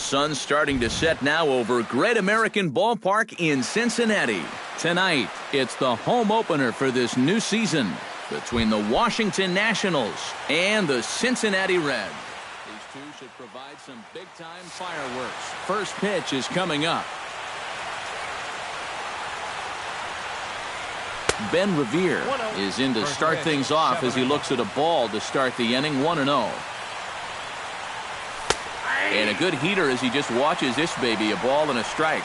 sun's starting to set now over Great American Ballpark in Cincinnati. Tonight, it's the home opener for this new season between the Washington Nationals and the Cincinnati Reds. These two should provide some big-time fireworks. First pitch is coming up. Ben Revere is in to start things off as he looks at a ball to start the inning, 1-0. And a good heater as he just watches this baby, a ball and a strike.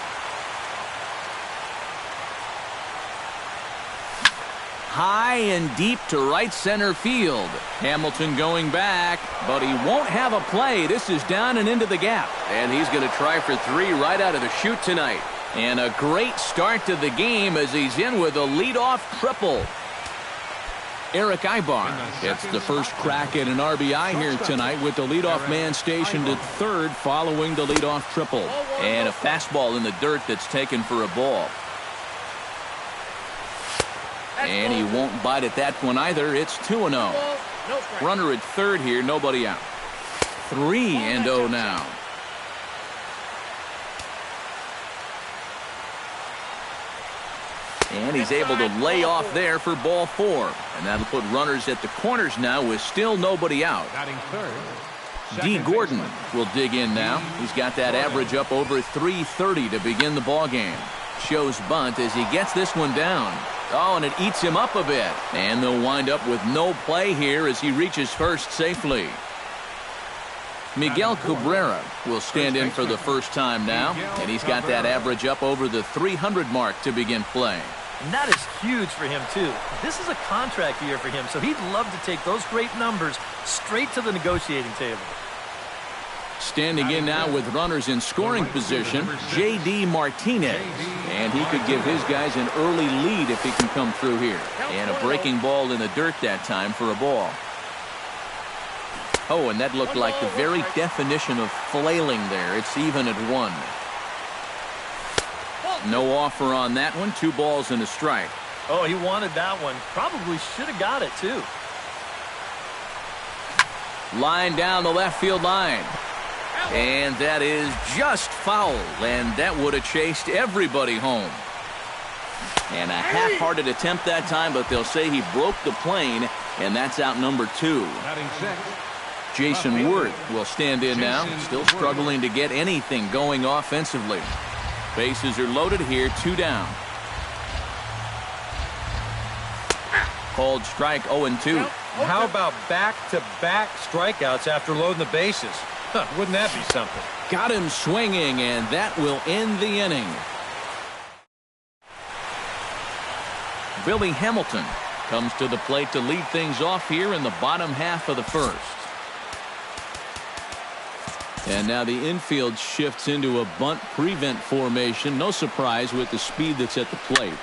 High and deep to right center field. Hamilton going back, but he won't have a play. This is down and into the gap. And he's going to try for 3 right out of the chute tonight. And a great start to the game as he's in with a leadoff triple. Eric Ibar gets the first crack at an RBI here tonight with the leadoff man stationed at third following the leadoff triple. And a fastball in the dirt that's taken for a ball. And he won't bite at that one either. It's 2-0. Runner at third here, nobody out. 3-0 now. And he's able to lay off there for ball 4. And that'll put runners at the corners now with still nobody out. D. Gordon will dig in now. He's got that average up over 330 to begin the ball game. Shows bunt as he gets this one down. Oh, and it eats him up a bit. And they'll wind up with no play here as he reaches first safely. Miguel Cabrera will stand in for the first time now. And he's got that average up over the 300 mark to begin play. And that is huge for him, too. This is a contract year for him, so he'd love to take those great numbers straight to the negotiating table. Standing in now with runners in scoring position, J.D. Martinez. And he could give his guys an early lead if he can come through here. And a breaking ball in the dirt that time for a ball. Oh, and that looked like the very definition of flailing there. It's even at 1. No offer on that one. 2 balls and a strike. Oh, he wanted that one. Probably should have got it, too. Line down the left field line. And that is just foul. And that would have chased everybody home. And a half-hearted attempt that time, but they'll say he broke the plane, and that's out number 2. Jason Worth will stand in now, still struggling to get anything going offensively. Bases are loaded here, 2 down. Called strike 0-2. How about back-to-back strikeouts after loading the bases? Huh, wouldn't that be something? Got him swinging, and that will end the inning. Billy Hamilton comes to the plate to lead things off here in the bottom half of the first. And now the infield shifts into a bunt prevent formation. No surprise with the speed that's at the plate.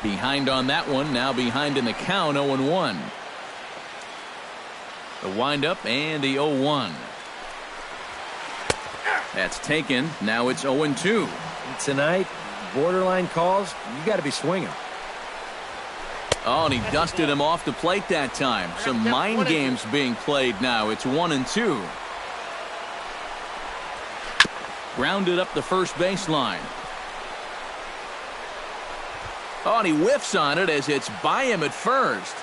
Behind on that one, now behind in the count, 0-1. The windup and the 0-1. That's taken. Now it's 0-2. Tonight, borderline calls, you got to be swinging. Oh, and he dusted him off the plate that time. Some mind games being played now. It's 1-2. Grounded up the first baseline. Oh, and he whiffs on it as it's by him at first.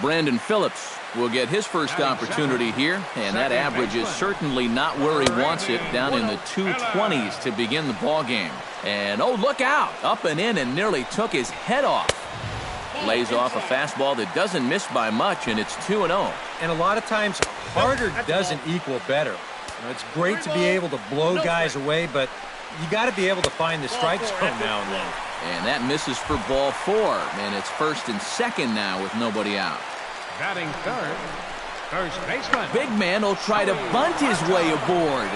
Brandon Phillips will get his first opportunity here, and that average is certainly not where he wants it, down in the 220s to begin the ball game. And oh, look out, up and in, and nearly took his head off. Lays off a fastball that doesn't miss by much, and it's 2-0. And a lot of times, harder doesn't equal better. You know, it's great to be able to blow guys away, but you got to be able to find the strike zone now and then. And that misses for ball 4, and it's first and second now with nobody out. Batting third, first baseman. Big man will try to bunt his way aboard.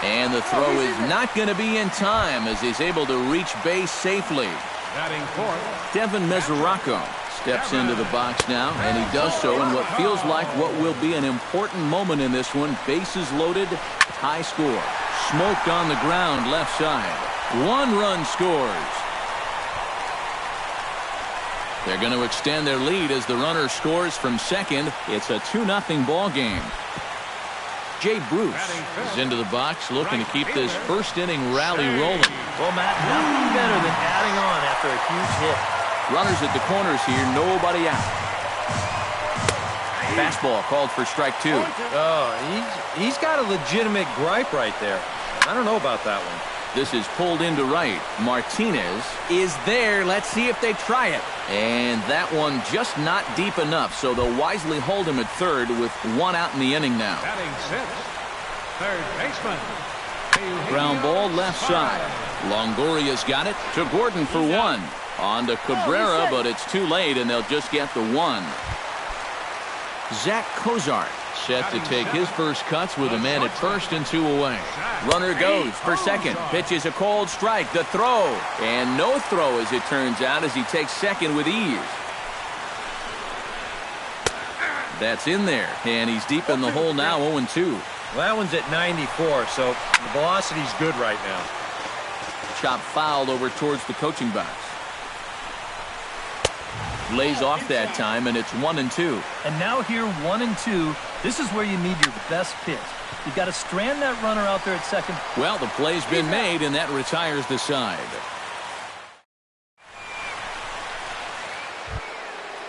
And the throw is not going to be in time as he's able to reach base safely. Batting fourth, Devin Mesoraco steps into the box now, and he does so in what feels like what will be an important moment in this one. Bases loaded, high score. Smoked on the ground left side. 1 run scores. They're going to extend their lead as the runner scores from second. It's a 2-0 ball game. Jay Bruce is into the box looking to keep this first inning rally rolling. Well, Matt, nothing better than adding on after a huge hit. Runners at the corners here, nobody out. Fastball called for strike 2. Oh, he's got a legitimate gripe right there. I don't know about that one. This is pulled into right. Martinez is there. Let's see if they try it. And that one just not deep enough, so they'll wisely hold him at third with 1 out in the inning now. Batting 6th, third baseman. Ground ball left side. Longoria's got it to Gordon for 1. On to Cabrera, but it's too late, and they'll just get the 1. Zach Cozart set to take his first cuts with a man at first and 2 away. Runner goes for second. Pitches a cold strike. The throw. And no throw, as it turns out, as he takes second with ease. That's in there. And he's deep in the hole now, 0-2. Well, that one's at 94, so the velocity's good right now. Chop fouled over towards the coaching box. Lays off that time, and it's 1-2. And now here, 1-2. This is where you need your best pitch. You've got to strand that runner out there at second. Well, the play's been made, and that retires the side.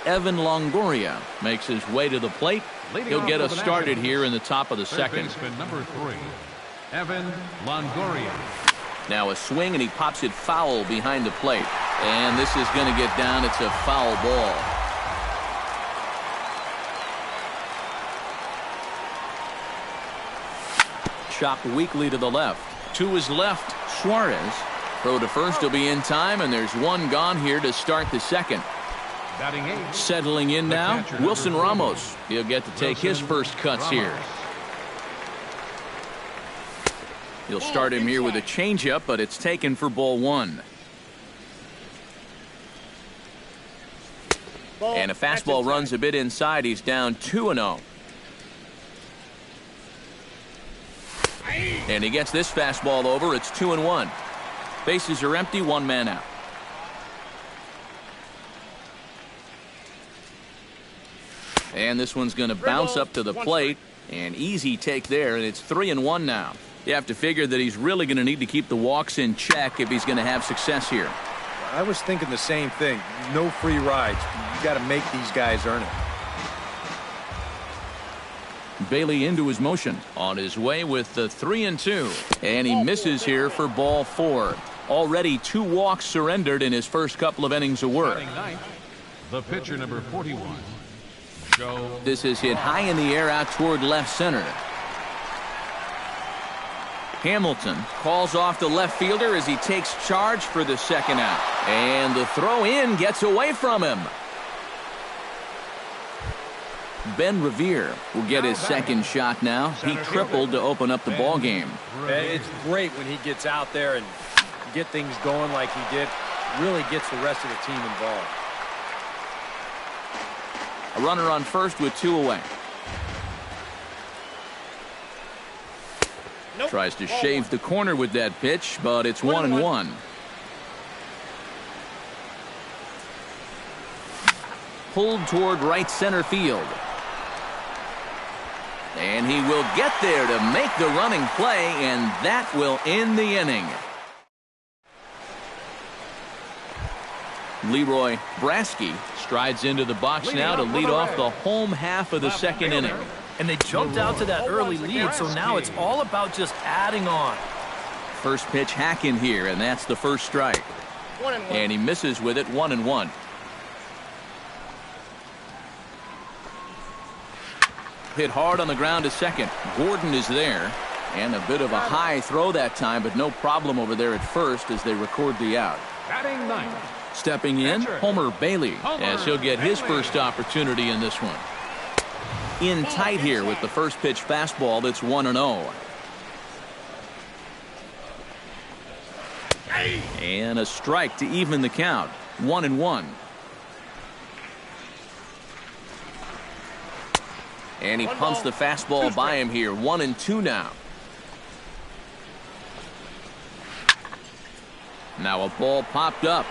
Evan Longoria makes his way to the plate. He'll get us started here in the top of the second. Baseman number 3, Evan Longoria. Now a swing, and he pops it foul behind the plate. And this is going to get down. It's a foul ball. Chop weakly to the left. To his left, Suarez. Throw to first will be in time, and there's 1 gone here to start the second. Batting 8. Settling in now, Wilson Ramos. He'll get to take his first cuts here. He'll start him here with a changeup, but it's taken for ball 1. And a fastball runs a bit inside. He's down 2-0. And he gets this fastball over. It's 2-1. Bases are empty, 1 man out. And this one's going to bounce up to the plate. An easy take there, and it's 3-1 now. You have to figure that he's really going to need to keep the walks in check if he's going to have success here. I was thinking the same thing. No free rides. You got to make these guys earn it. Bailey into his motion. On his way with the 3-2. And he misses here for ball 4. Already 2 walks surrendered in his first couple of innings of work. Batting 9th, the pitcher number 41, Joe. This is hit high in the air out toward left center. Hamilton calls off the left fielder as he takes charge for the second out. And the throw in gets away from him. Ben Revere will get his second shot now. He tripled to open up the ball game. It's great when he gets out there and get things going like he did. Really gets the rest of the team involved. A runner on first with 2 away. Tries to shave the corner with that pitch, but it's 1-1. Pulled toward right center field. And he will get there to make the running play, and that will end the inning. Leroy Brasky strides into the box now to lead off the home half of the second inning. And they jumped out to that early lead, so now it's all about just adding on. First pitch hack in here, and that's the first strike. And he misses with it, 1-1. Hit hard on the ground to second. Gordon is there. And a bit of a high throw that time, but no problem over there at first as they record the out. Batting 9th. Stepping in, Homer Bailey, as he'll get his first opportunity in this one. In tight here with the first pitch fastball that's 1-0. And a strike to even the count. 1-1. And he pumps the fastball by him here. 1-2 now. Now a ball popped up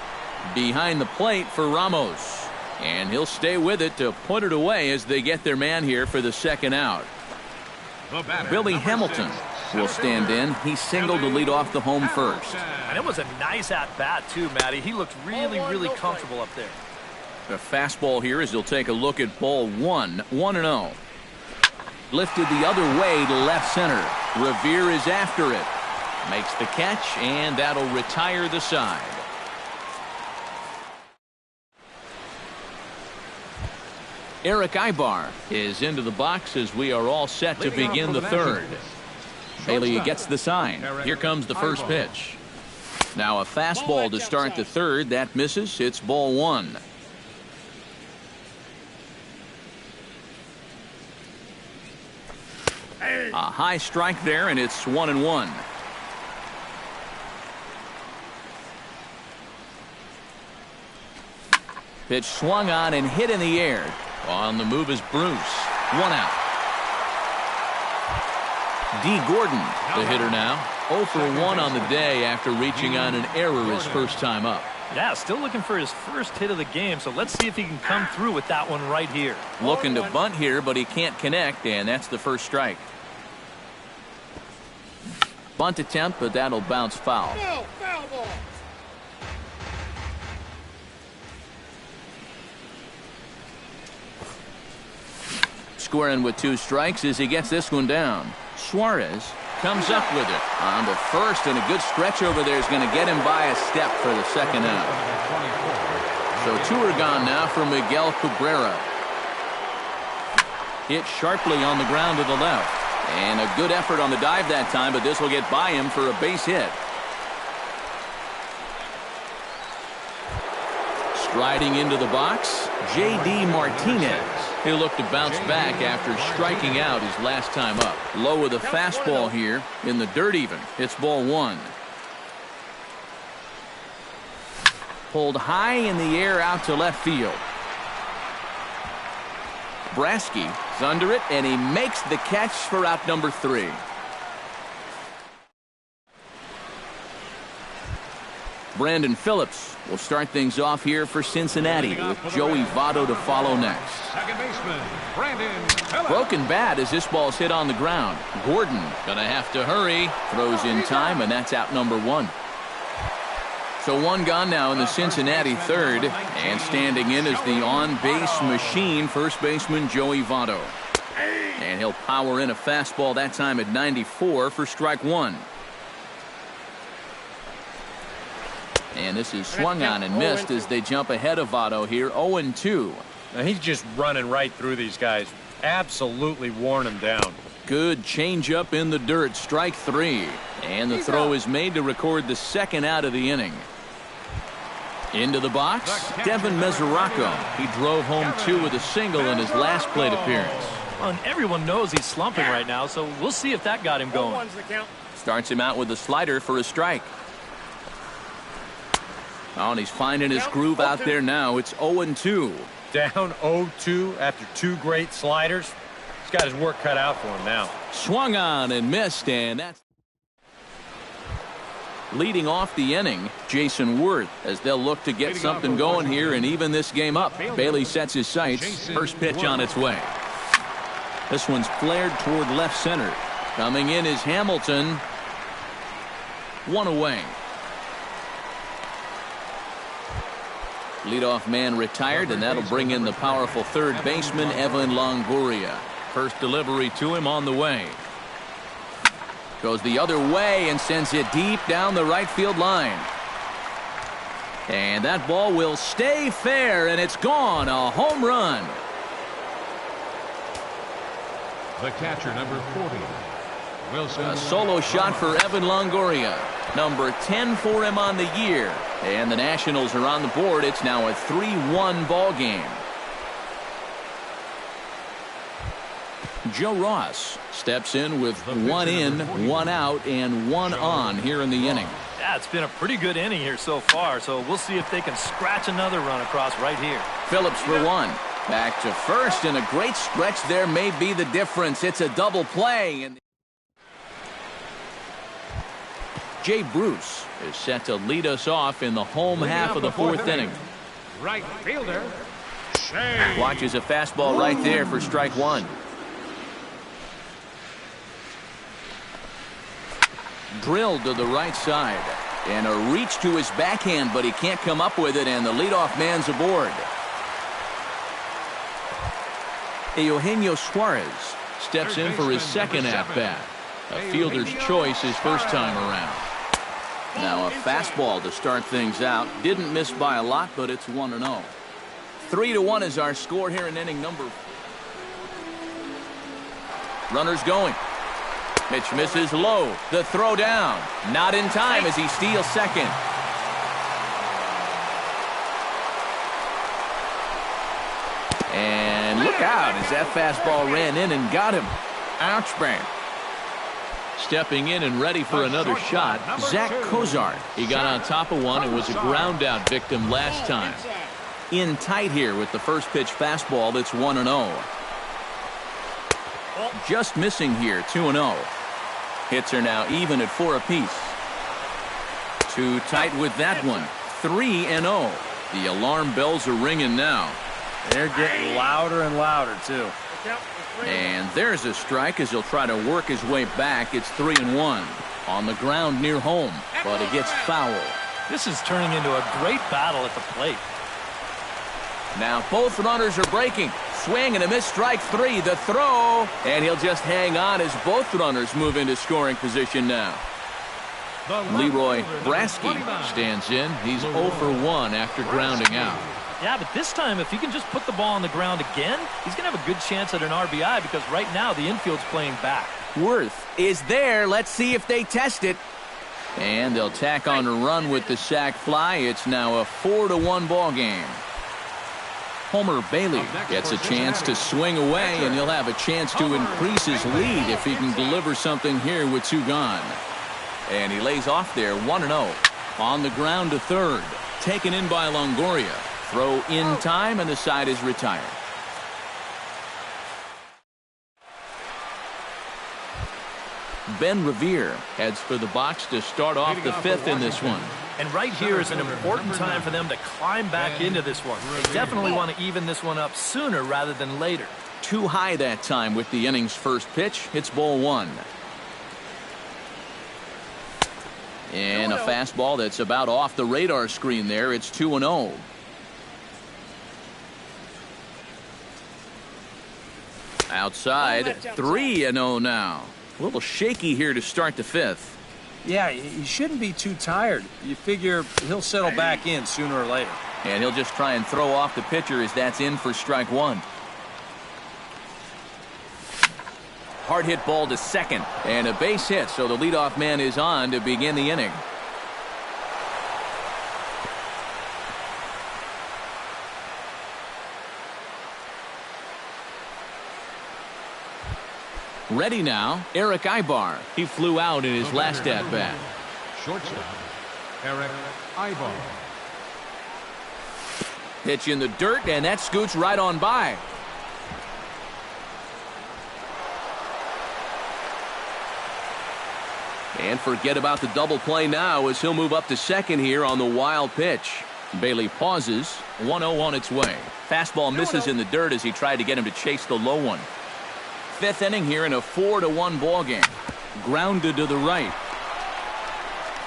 behind the plate for Ramos. And he'll stay with it to put it away as they get their man here for the second out. Billy Hamilton will stand in. He singled to lead off the home first. And it was a nice at-bat, too, Matty. He looked really comfortable up there. The fastball here as he'll take a look at ball one. 1-0. Lifted the other way to left center. Revere is after it. Makes the catch, and that'll retire the side. Eric Ibar is into the box as we are all set to begin the third. Bailey gets the sign. Here comes the first pitch. Now a fastball to start the third. That misses. It's ball one. A high strike there, and it's 1-1. Pitch swung on and hit in the air. On the move is Bruce. 1 out. D. Gordon, the hitter now. 0 for 1 on the day after reaching on an error his first time up. Yeah, still looking for his first hit of the game, so let's see if he can come through with that one right here. Looking to bunt here, but he can't connect, and that's the first strike. Bunt attempt, but that'll bounce foul. No, foul ball. Squaring with 2 strikes as he gets this one down. Suarez comes up with it on the first, and a good stretch over there is going to get him by a step for the second out. So 2 are gone now for Miguel Cabrera. Hit sharply on the ground to the left. And a good effort on the dive that time, but this will get by him for a base hit. Striding into the box, J.D. Martinez. He'll look to bounce back after striking out his last time up. Low with a fastball here in the dirt even. It's ball one. Pulled high in the air out to left field. Brasky is under it, and he makes the catch for out number 3. Brandon Phillips will start things off here for Cincinnati with Joey Votto to follow next. Second baseman, Brandon Phillips. Broken bat as this ball's hit on the ground. Gordon gonna have to hurry. Throws in time, and that's out number 1. So 1 gone now in the Cincinnati third, and standing in is the on-base machine, first baseman Joey Votto. And he'll power in a fastball that time at 94 for strike 1. And this is swung on and missed as they jump ahead of Votto here, 0-2. Now he's just running right through these guys. Absolutely worn them down. Good changeup in the dirt, strike 3. And the throw is made to record the second out of the inning. Into the box, Devin Mesoraco. He drove home 2 with a single in his last plate appearance. Well, and everyone knows he's slumping right now, so we'll see if that got him going. Starts him out with a slider for a strike. Oh, and he's finding his groove out there now. It's 0-2. Down 0-2 after 2 great sliders. He's got his work cut out for him now. Swung on and missed, and that's leading off the inning, Jason Worth, as they'll look to get something going here and even this game up. Bailey sets his sights. First pitch on its way. This one's flared toward left center. Coming in is Hamilton. 1 away. Leadoff man retired, and that'll bring in the powerful third baseman, Evan Longoria. First delivery to him on the way. Goes the other way and sends it deep down the right field line. And that ball will stay fair, and it's gone. A home run. The catcher, number 40, Wilson. A solo shot for Evan Longoria. Number 10 for him on the year. And the Nationals are on the board. It's now a 3-1 ball game. Joe Ross steps in with 1 in, 1 out, and 1 on here in the inning. Yeah, it's been a pretty good inning here so far, so we'll see if they can scratch another run across right here. Phillips for 1. Back to first, and a great stretch there may be the difference. It's a double play. And Jay Bruce is set to lead us off in the home half of the 4th inning. Right fielder, Watches a fastball right there for strike one. Drilled to the right side. And a reach to his backhand, but he can't come up with it, and the leadoff man's aboard. Eugenio Suarez steps in for his second at-bat. A fielder's choice his first time around. Now a fastball to start things out. Didn't miss by a lot, but it's 1-0. 3-1 is our score here in inning number. Runners going. Pitch misses low. The throw down. Not in time as he steals second. And look out as that fastball ran in and got him. Ouch, bang. Stepping in and ready for another shot, Zach Cozart. He got on top of one and was a ground out victim last time. In tight here with the first pitch fastball that's 1-0. Just missing here, 2-0. Hits are now even at 4 apiece. Too tight with that one. 3-0. The alarm bells are ringing now. They're getting louder and louder, too. And there's a strike as he'll try to work his way back. It's 3-1. On the ground near home, but it gets foul. This is turning into a great battle at the plate. Now both runners are breaking. Swing and a miss, strike three. The throw, and he'll just hang on as both runners move into scoring position now. Leroy Brasky stands in. He's 0 for 1 after grounding out. Yeah, but this time, if he can just put the ball on the ground again, he's going to have a good chance at an RBI because right now the infield's playing back. Worth is there. Let's see if they test it. And they'll tack on a run with the sac fly. It's now a 4-1 ball game. Homer Bailey gets a chance to swing away, and he'll have a chance to increase his lead if he can deliver something here with 2 gone. And he lays off there, 1-0. On the ground to third. Taken in by Longoria. Throw in time, and the side is retired. Ben Revere heads for the box to start off the 5th in this one. And right here is an important time for them to climb back into this one. They definitely want to even this one up sooner rather than later. Too high that time with the inning's first pitch. It's ball 1. And a fastball that's about off the radar screen there. It's 2-0. Outside, 3-0 now. A little shaky here to start the 5th. Yeah, he shouldn't be too tired. You figure he'll settle back in sooner or later. And he'll just try and throw off the pitcher as that's in for strike 1. Hard hit ball to second. And a base hit, so the leadoff man is on to begin the inning. Ready now, Eric Ibar. He flew out in his last at-bat. Shortstop, Eric Ibar. Pitch in the dirt, and that scoots right on by. And forget about the double play now as he'll move up to second here on the wild pitch. Bailey pauses. 1-0 on its way. Fastball misses in the dirt as he tried to get him to chase the low one. 5th inning here in a 4-1 ball game. Grounded to the right.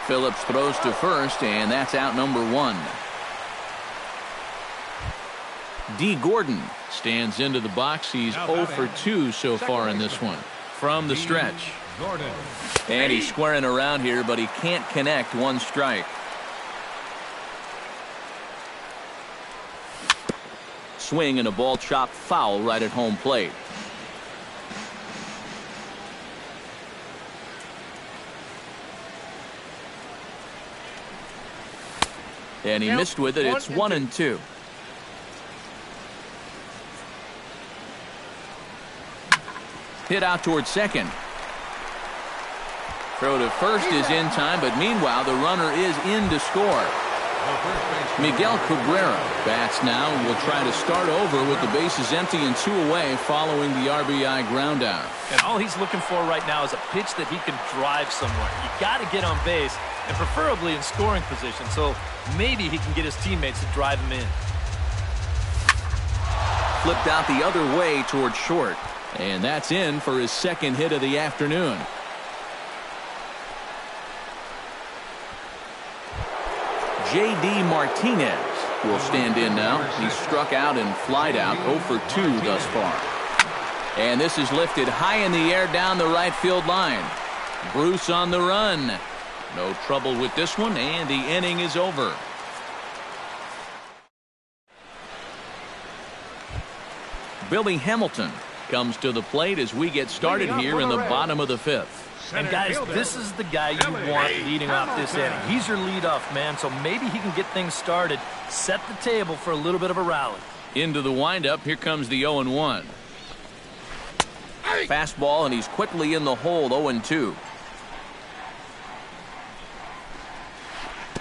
Phillips throws to first, and that's out number 1. D. Gordon stands into the box. He's 0 for 2 so far in this one. From the stretch. And he's squaring around here, but he can't connect. 1 strike. Swing and a ball chopped foul right at home plate. And he missed with it. It's 1-2. Hit out towards second. Throw to first is in time, but meanwhile the runner is in to score. Miguel Cabrera bats now and will try to start over with the bases empty and 2 away following the RBI ground out. And all he's looking for right now is a pitch that he can drive somewhere. You got to get on base, and preferably in scoring position, so maybe he can get his teammates to drive him in. flipped out the other way towards short. And that's in for his second hit of the afternoon. J.D. Martinez will stand in now. He's struck out and flied out, 0 for 2 thus far. And this is lifted high in the air down the right field line. Bruce on the run. No trouble with this one, and the inning is over. Billy Hamilton comes to the plate as we get started here in the bottom of the fifth. And guys, this is the guy you want leading off this inning. He's your leadoff man, so maybe he can get things started, set the table for a little bit of a rally. Into the windup, here comes the 0-1. Fastball, and he's quickly in the hole, 0-2.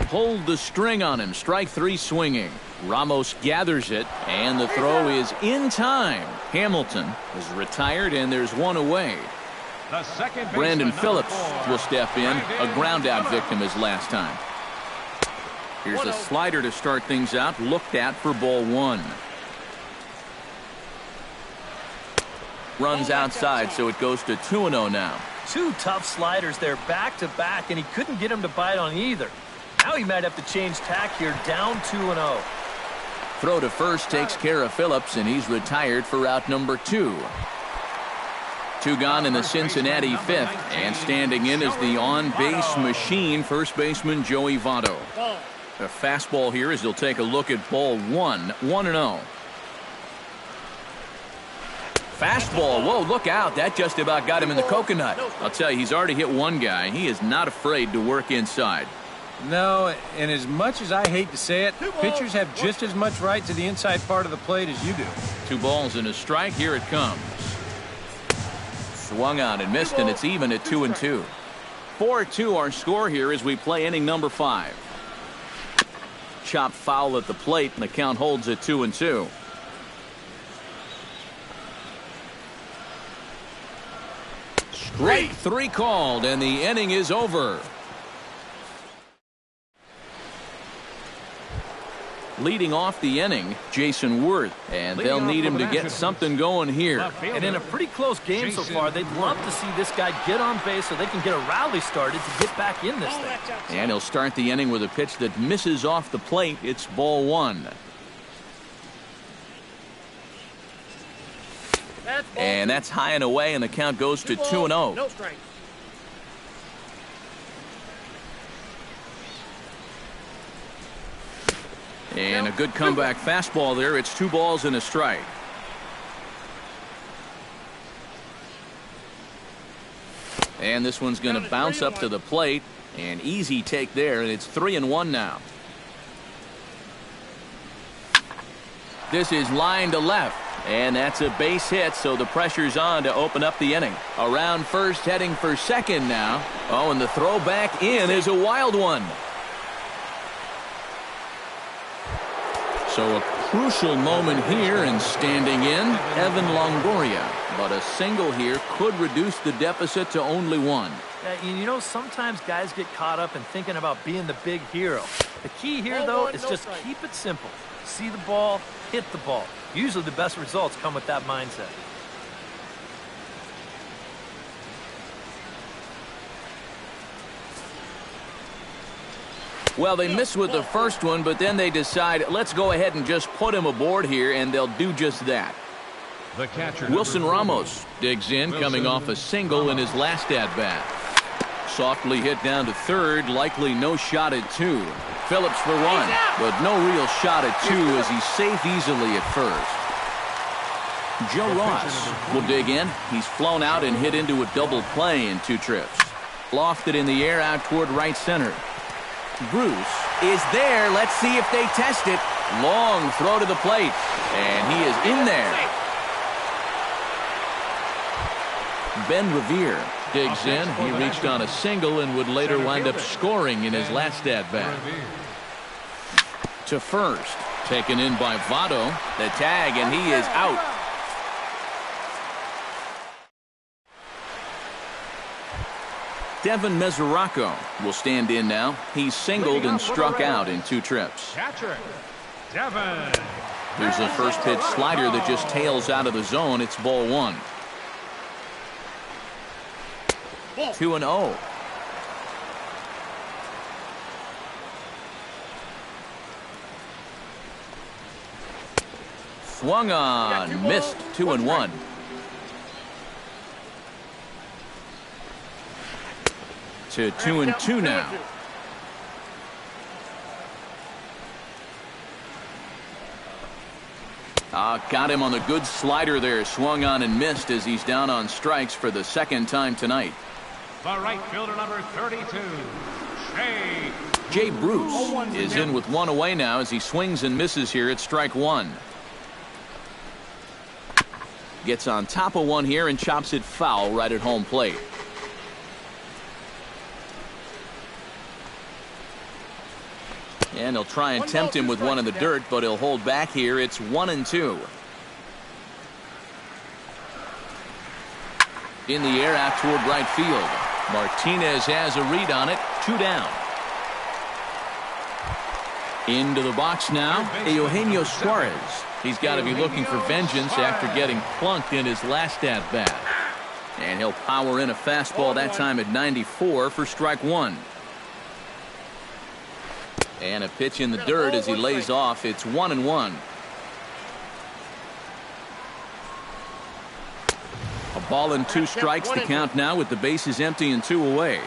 Pulled the string on him, strike 3 swinging. Ramos gathers it, and the throw is in time. Hamilton is retired, and there's one away. Brandon Phillips will step in, a ground-out victim his last time. Here's a slider to start things out, looked at for ball 1. Runs outside, so it goes to 2-0 now. 2 tough sliders there back-to-back, and he couldn't get him to bite on either. Now he might have to change tack here, down 2-0. Throw to first takes care of Phillips, and he's retired for out number 2. 2 gone in the Cincinnati fifth, and standing in is the on-base machine, first baseman Joey Votto. A fastball here as he'll take a look at ball 1, 1-0. Fastball, whoa, look out, that just about got him in the coconut. I'll tell you, he's already hit one guy. He is not afraid to work inside. No, and as much as I hate to say it, pitchers have just as much right to the inside part of the plate as you do. 2 balls and a strike, here it comes. Swung on and missed, and it's even at 2-2. 4-2 our score here as we play inning number 5. Chopped foul at the plate, and the count holds at 2-2. Strike 3 called, and the inning is over. Leading off the inning, Jason Worth, and they'll need him to get something going here. And in a pretty close game so far, they'd love to see this guy get on base so they can get a rally started to get back in this thing. And he'll start the inning with a pitch that misses off the plate. It's ball 1. And that's high and away, and the count goes to 2-0. No strike. And a good comeback fastball there. It's 2 balls and a strike. And this one's going to bounce up to the plate. An easy take there, and it's 3-1 now. This is line to left, and that's a base hit, so the pressure's on to open up the inning. Around first, heading for second now. Oh, and the throw back in is a wild one. So a crucial moment here, and standing in, Evan Longoria. But a single here could reduce the deficit to only 1. You know, sometimes guys get caught up in thinking about being the big hero. The key here, though, is just keep it simple. See the ball, hit the ball. Usually the best results come with that mindset. Well, they miss with the first one, but then they decide, let's go ahead and just put him aboard here, and they'll do just that. The catcher, Wilson Ramos digs in, coming off a single in his last at-bat. Softly hit down to third, likely no shot at 2. Phillips for 1, but no real shot at 2 as he's safe easily at first. Joe Ross will dig in. He's flown out and hit into a double play in 2 trips. Lofted in the air out toward right center. Bruce is there. Let's see if they test it. Long throw to the plate, and he is in there. Ben Revere digs in. He reached on a single and would later wind up scoring in his last at-bat. To first, taken in by Votto. The tag, and he is out. Devin Mesoraco will stand in now. He's singled and struck out in 2 trips. catcher, Devin Here's the first pitch slider that just tails out of the zone. It's ball one. 2-0. Swung on, missed. 2-1. To 2-2 now. Got him on the good slider there. Swung on and missed as he's down on strikes for the second time tonight. The right fielder, number 32, Jay Bruce is in with one away now as he swings and misses here at strike one. Gets on top of one here and chops it foul right at home plate. And he'll try and tempt him with one in the dirt, but he'll hold back here. It's 1-2. In the air out toward right field. Martinez has a read on it. 2 down. Into the box now, Eugenio Suarez. He's got to be looking for vengeance after getting plunked in his last at-bat. And he'll power in a fastball that time at 94 for strike one. And a pitch in the dirt as he lays off. It's 1-1. A ball and 2 strikes to count now with the bases empty and 2 away.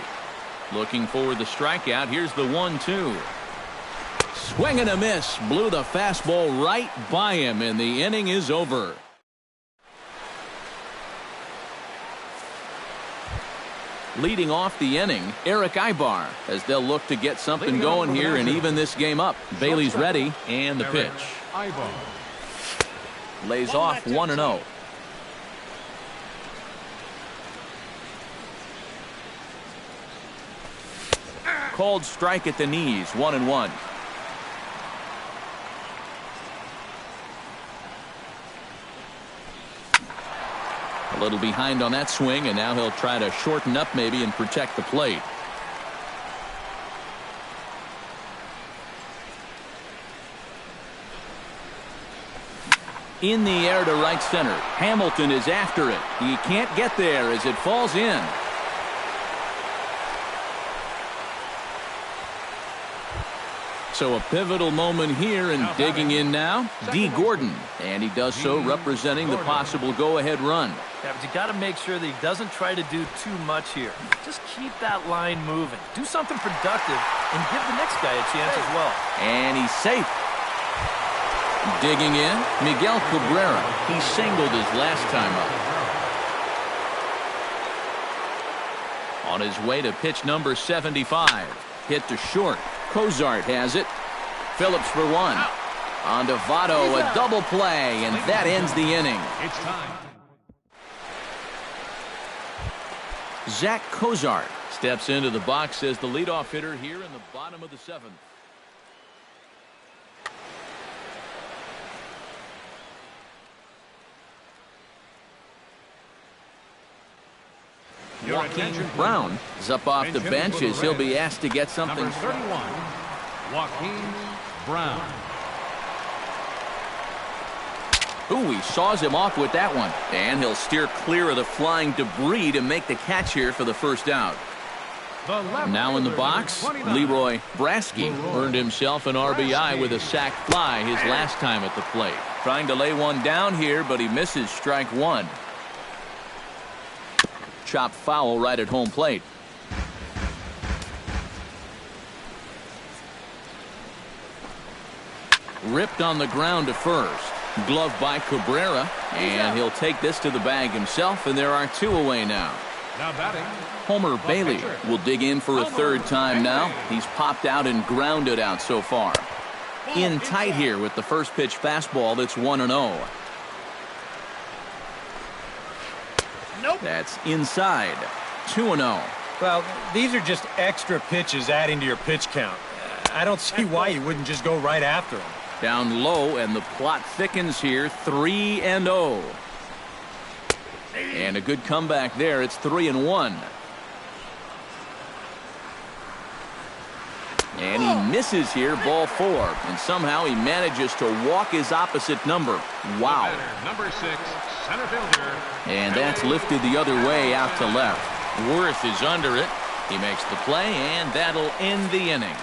Looking for the strikeout. Here's the 1-2. Swing and a miss. Blew the fastball right by him, and the inning is over. Leading off the inning, Eric Ibar, as they'll look to get something going here and even this game up. Bailey's ready, and the pitch. Lays off 1-0. Called strike at the knees, 1-1. A little behind on that swing, and now he'll try to shorten up maybe and protect the plate. In the air to right center. Hamilton is after it. He can't get there as it falls in. So a pivotal moment here, and digging in now, D. Gordon. And he does so representing the possible go-ahead run. Yeah, but you got to make sure that he doesn't try to do too much here. Just keep that line moving. Do something productive and give the next guy a chance as well. And he's safe. Digging in, Miguel Cabrera. He singled his last time up. On his way to pitch number 75. Hit to short. Cozart has it. Phillips for one. On to Votto, a double play, and that ends the inning. It's time. Zach Cozart steps into the box as the leadoff hitter here in the bottom of the 7th. Joaquin Brown is up off the bench as he'll be asked to get something. Number 31, Joaquin Brown. Ooh, he saws him off with that one. And he'll steer clear of the flying debris to make the catch here for the first out. Now in the box, Leroy Brasky earned himself an RBI with a sac fly his last time at the plate. Trying to lay one down here, but he misses strike one. Chop foul right at home plate. Ripped on the ground to first. Glove by Cabrera, and he'll take this to the bag himself, and there are 2 away now. Now batting, Homer Bailey will dig in for a 3rd time now. He's popped out and grounded out so far. In tight here with the first pitch fastball that's 1-0. That's inside. 2-0. Well, these are just extra pitches adding to your pitch count. I don't see why you wouldn't just go right after them. Down low, and the plot thickens here. 3-0. And a good comeback there. It's 3-1. And he misses here, ball 4. And somehow he manages to walk his opposite number. Wow. Number 6, center fielder. And that's lifted the other way out to left. Worth is under it. He makes the play, and that'll end the inning.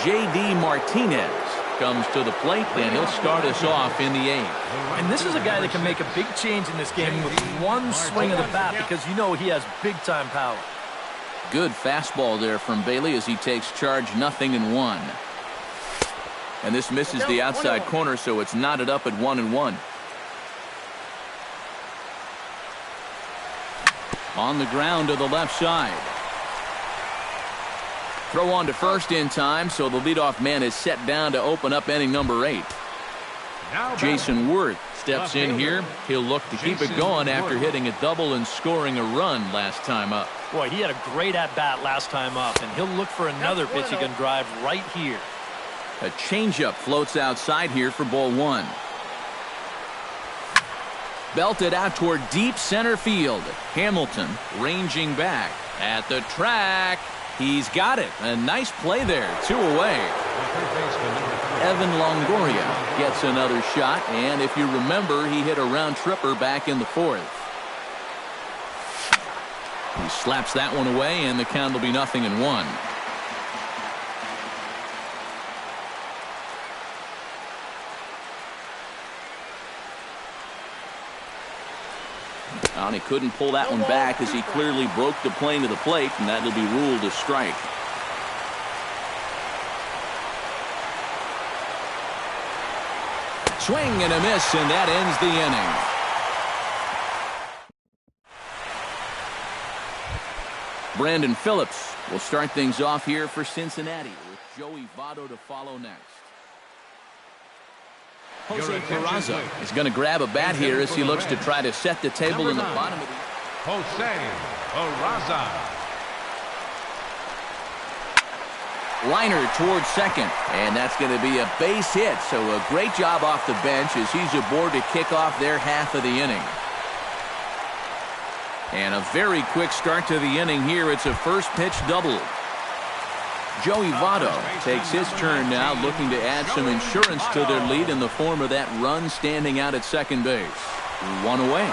J.D. Martinez comes to the plate, and he'll start us off in the 8th. And this is a guy that can make a big change in this game with one swing of the bat because you know he has big-time power. Good fastball there from Bailey as he takes charge, 0-1. And this misses the outside corner, so it's knotted up at 1-1. On the ground to the left side. Throw on to first in time, so the leadoff man is set down to open up inning number 8. Jason Worth steps in here. He'll look to keep it going after hitting a double and scoring a run last time up. Boy, he had a great at-bat last time up, and he'll look for another pitch he can drive right here. A changeup floats outside here for ball 1. Belted out toward deep center field. Hamilton ranging back at the track. He's got it. A nice play there. 2 away. Evan Longoria gets another shot, and if you remember, he hit a round tripper back in the 4th. He slaps that one away, and the count will be 0-1. And he couldn't pull that one back as he clearly broke the plane to the plate, and that'll be ruled a strike. Swing and a miss, and that ends the inning. Brandon Phillips will start things off here for Cincinnati with Joey Votto to follow next. Jose Peraza is going to grab a bat here as he looks to try to set the table in the bottom of the... Jose Peraza. Liner towards second, and that's going to be a base hit, so a great job off the bench as he's aboard to kick off their half of the inning. And a very quick start to the inning here. It's a first pitch double. Joey Votto takes his turn now, looking to add some insurance to their lead in the form of that run standing out at second base. 1 away.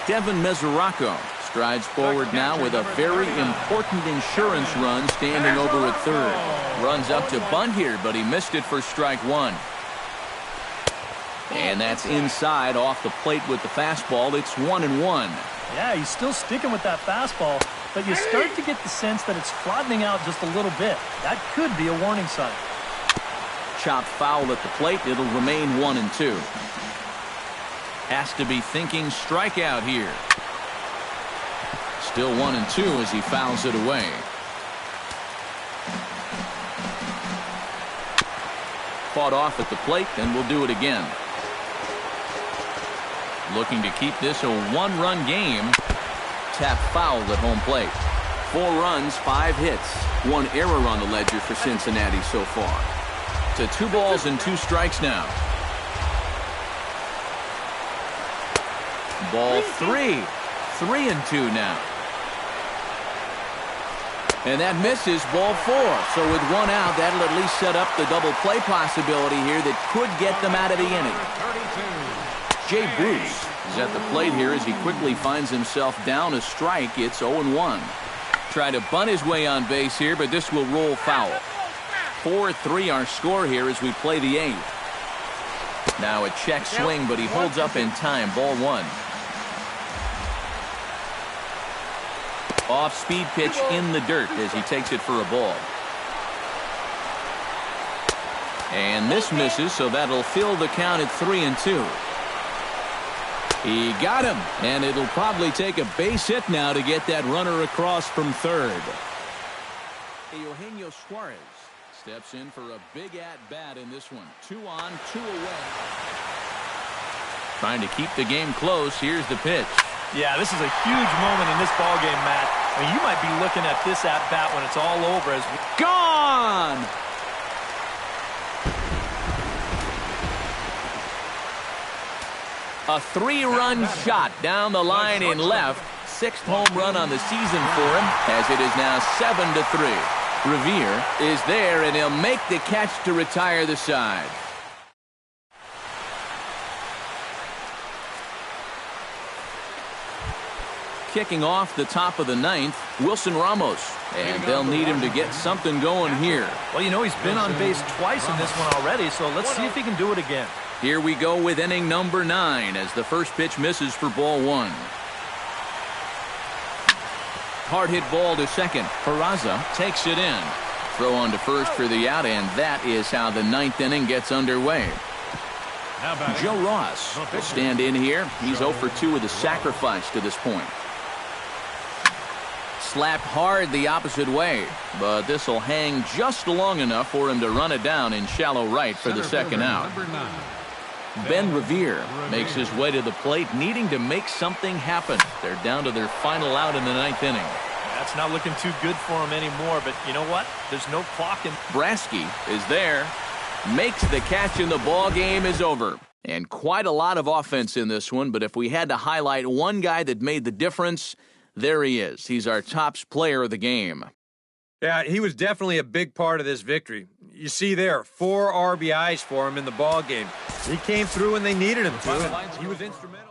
Devin Mesoraco strides forward now with a very important insurance run standing over at third. Runs up to bunt here, but he missed it for strike 1. And that's inside off the plate with the fastball. It's 1-1. Yeah, he's still sticking with that fastball, but you start to get the sense that it's flattening out just a little bit. That could be a warning sign. Chopped foul at the plate. It'll remain 1-2. Has to be thinking strikeout here. Still 1-2 as he fouls it away. Fought off at the plate, and we'll do it again. Looking to keep this a 1-run game. Tap foul at home plate. 4 runs, 5 hits. 1 error on the ledger for Cincinnati so far. To 2 balls and 2 strikes now. Ball 3. 3-2 now. And that misses, ball 4. So with 1 out, that'll at least set up the double play possibility here that could get them out of the inning. Jay Bruce is at the plate here as he quickly finds himself down a strike. It's 0-1. Trying to bunt his way on base here, but this will roll foul. 4-3 our score here as we play the 8th. Now a check swing, but he holds up in time. Ball 1. Off-speed pitch in the dirt as he takes it for a ball. And this misses, so that'll fill the count at 3-2. He got him, and it'll probably take a base hit now to get that runner across from third. Eugenio Suarez steps in for a big at-bat in this one. 2 on, 2 away. Trying to keep the game close. Here's the pitch. Yeah, this is a huge moment in this ballgame, Matt. I mean, you might be looking at this at-bat when it's all over as... Gone! A 3-run shot down the line in left. 6th home run on the season for him, as it is now 7-3. Revere is there, and he'll make the catch to retire the side. Kicking off the top of the 9th, Wilson Ramos, and they'll need him to get something going here. Well, you know, he's been on base twice in this one already, so let's see if he can do it again. Here we go with inning number 9 as the first pitch misses for ball 1. Hard hit ball to second. Peraza takes it in. Throw on to first for the out, and that is how the 9th inning gets underway. Joe Ross will stand in here. He's 0 for 2 with a sacrifice to this point. Slapped hard the opposite way, but this will hang just long enough for him to run it down in shallow right for the second out. Ben Revere makes his way to the plate, needing to make something happen. They're down to their final out in the 9th inning. That's not looking too good for him anymore, but you know what? There's no clock in. Brasky is there, makes the catch, and the ball game is over. And quite a lot of offense in this one, but if we had to highlight one guy that made the difference, there he is. He's our top player of the game. Yeah, he was definitely a big part of this victory. You see there, 4 RBIs for him in the ball game. He came through when they needed him to. He was instrumental.